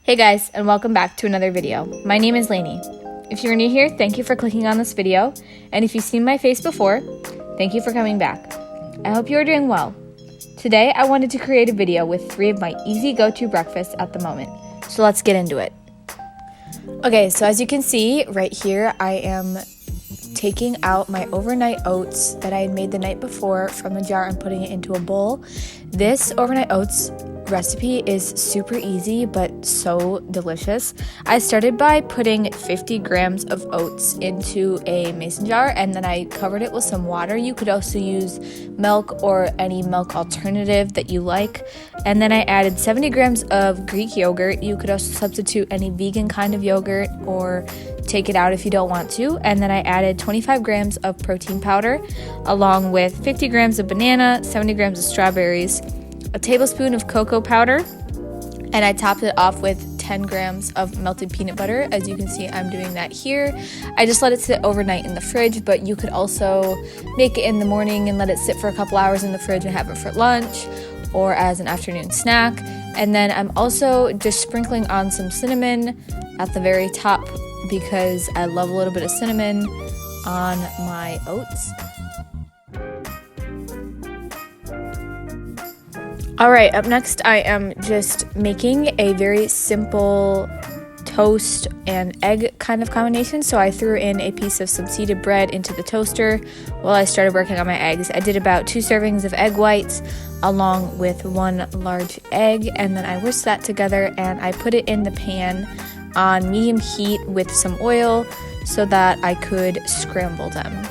Hey guys, and welcome back to another video. My name is Lainey. If you're new here, thank you for clicking on this video, and if you've seen my face before, thank you for coming back. I hope you are doing well. Today, I wanted to create a video with 3 of my easy go-to breakfasts at the moment, so let's get into it. Okay, so as you can see right here, I am taking out my overnight oats that I had made the night before from the jar and putting it into a bowl. This overnight oats recipe is super easy but so delicious. I started by putting 50 grams of oats into a mason jar and then I covered it with some water. You could also use milk or any milk alternative that you like. And then I added 70 grams of Greek yogurt. You could also substitute any vegan kind of yogurt or take it out if you don't want to. And then I added 25 grams of protein powder along with 50 grams of banana, 70 grams of strawberries, a tablespoon of cocoa powder, and I topped it off with 10 grams of melted peanut butter. As you can see, I'm doing that here. I just let it sit overnight in the fridge, but you could also make it in the morning and let it sit for a couple hours in the fridge and have it for lunch or as an afternoon snack. And then I'm also just sprinkling on some cinnamon at the very top because I love a little bit of cinnamon on my oats. Alright, up next I am just making a very simple toast and egg kind of combination. So I threw in a piece of some seeded bread into the toaster while I started working on my eggs. I did about 2 servings of egg whites along with 1 large egg, and then I whisked that together and I put it in the pan on medium heat with some oil so that I could scramble them.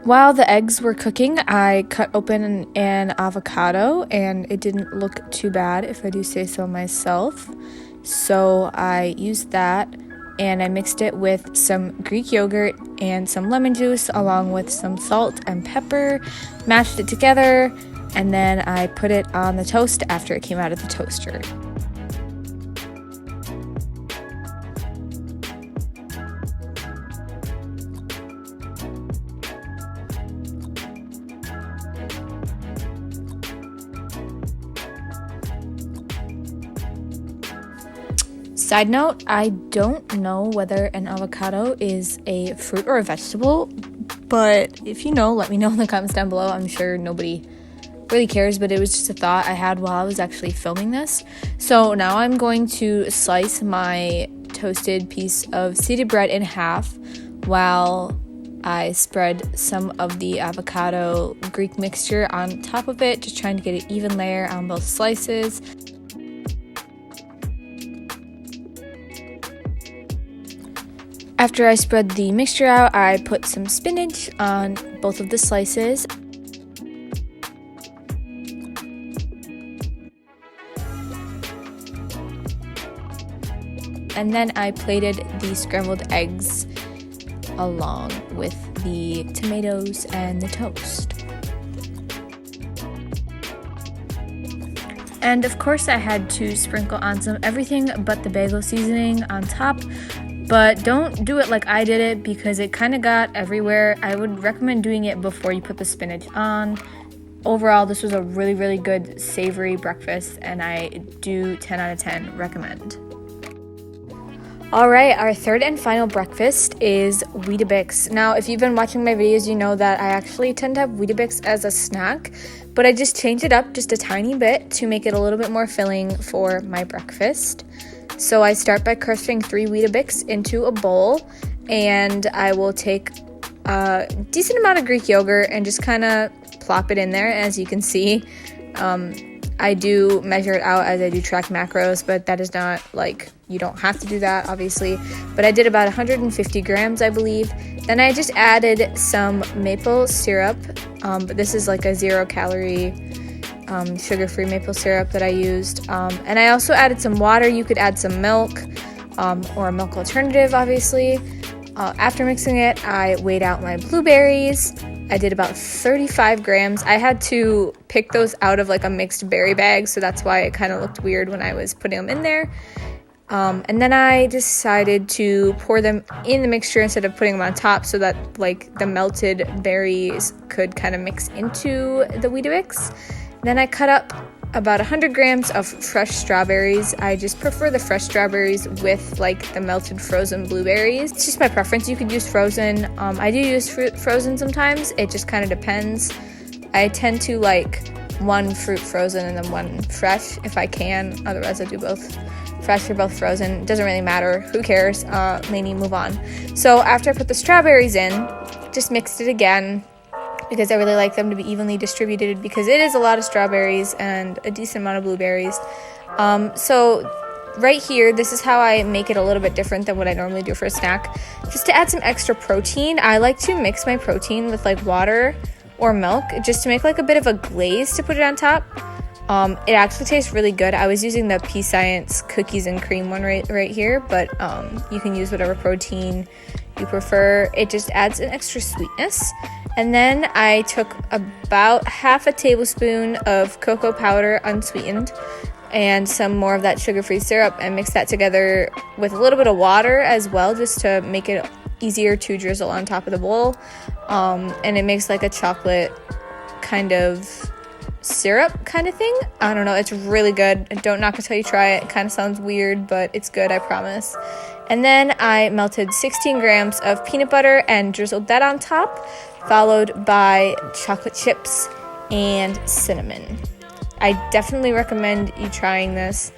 While the eggs were cooking, I cut open an avocado, and it didn't look too bad, if I do say so myself. So I used that, and I mixed it with some Greek yogurt and some lemon juice, along with some salt and pepper, mashed it together, and then I put it on the toast after it came out of the toaster. Side note, I don't know whether an avocado is a fruit or a vegetable, but if you know, let me know in the comments down below. I'm sure nobody really cares, but it was just a thought I had while I was actually filming this. So now I'm going to slice my toasted piece of seeded bread in half while I spread some of the avocado Greek mixture on top of it, just trying to get an even layer on both slices. After I spread the mixture out, I put some spinach on both of the slices. And then I plated the scrambled eggs along with the tomatoes and the toast. And of course I had to sprinkle on some everything but the bagel seasoning on top. But don't do it like I did it because it kind of got everywhere. I would recommend doing it before you put the spinach on. Overall, this was a really, really good savory breakfast, and I do 10 out of 10 recommend. Alright, our third and final breakfast is Weetabix. Now, if you've been watching my videos, you know that I actually tend to have Weetabix as a snack, but I just changed it up just a tiny bit to make it a little bit more filling for my breakfast. So I start by crushing 3 Weetabix into a bowl, and I will take a decent amount of Greek yogurt and just kind of plop it in there. As you can see, I do measure it out as I do track macros, but that is not like, you don't have to do that, obviously. But I did about 150 grams, I believe. Then I just added some maple syrup, but this is like a 0-calorie sugar-free maple syrup that I used. And I also added some water. You could add some milk or a milk alternative, obviously. After mixing it, I weighed out my blueberries. I did about 35 grams. I had to pick those out of like a mixed berry bag, so that's why it kind of looked weird when I was putting them in there. And then I decided to pour them in the mixture instead of putting them on top, so that like the melted berries could kind of mix into the Weetabix. Then I cut up about 100 grams of fresh strawberries. I just prefer the fresh strawberries with like the melted frozen blueberries. It's just my preference. You could use frozen. I do use frozen sometimes. It just kind of depends. I tend to like one fruit frozen and then one fresh if I can. Otherwise, I do both fresh or both frozen. It doesn't really matter. Who cares? Lainey, move on. So after I put the strawberries in, just mixed it again, because I really like them to be evenly distributed, because it is a lot of strawberries and a decent amount of blueberries. So right here, this is how I make it a little bit different than what I normally do for a snack. Just to add some extra protein, I like to mix my protein with like water or milk, just to make like a bit of a glaze to put it on top. It actually tastes really good. I was using the Pea Science cookies and cream one right here, but you can use whatever protein you prefer. It just adds an extra sweetness. And then I took about half a tablespoon of cocoa powder unsweetened and some more of that sugar-free syrup, and mixed that together with a little bit of water as well, just to make it easier to drizzle on top of the bowl. And it makes like a chocolate kind of syrup kind of thing. I don't know, it's really good. Don't knock until you try it. It kind of sounds weird, but it's good, I promise. And then I melted 16 grams of peanut butter and drizzled that on top, followed by chocolate chips and cinnamon. I definitely recommend you trying this.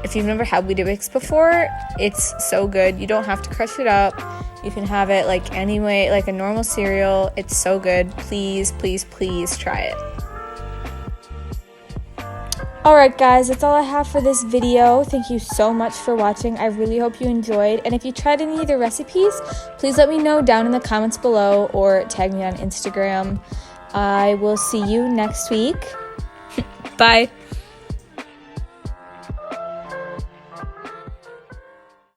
If you've never had Weetabix before, it's so good. You don't have to crush it up. You can have it like anyway, like a normal cereal. It's so good. Please, please, please try it. Alright guys, that's all I have for this video. Thank you so much for watching. I really hope you enjoyed. And if you tried any of the recipes, please let me know down in the comments below or tag me on Instagram. I will see you next week. Bye.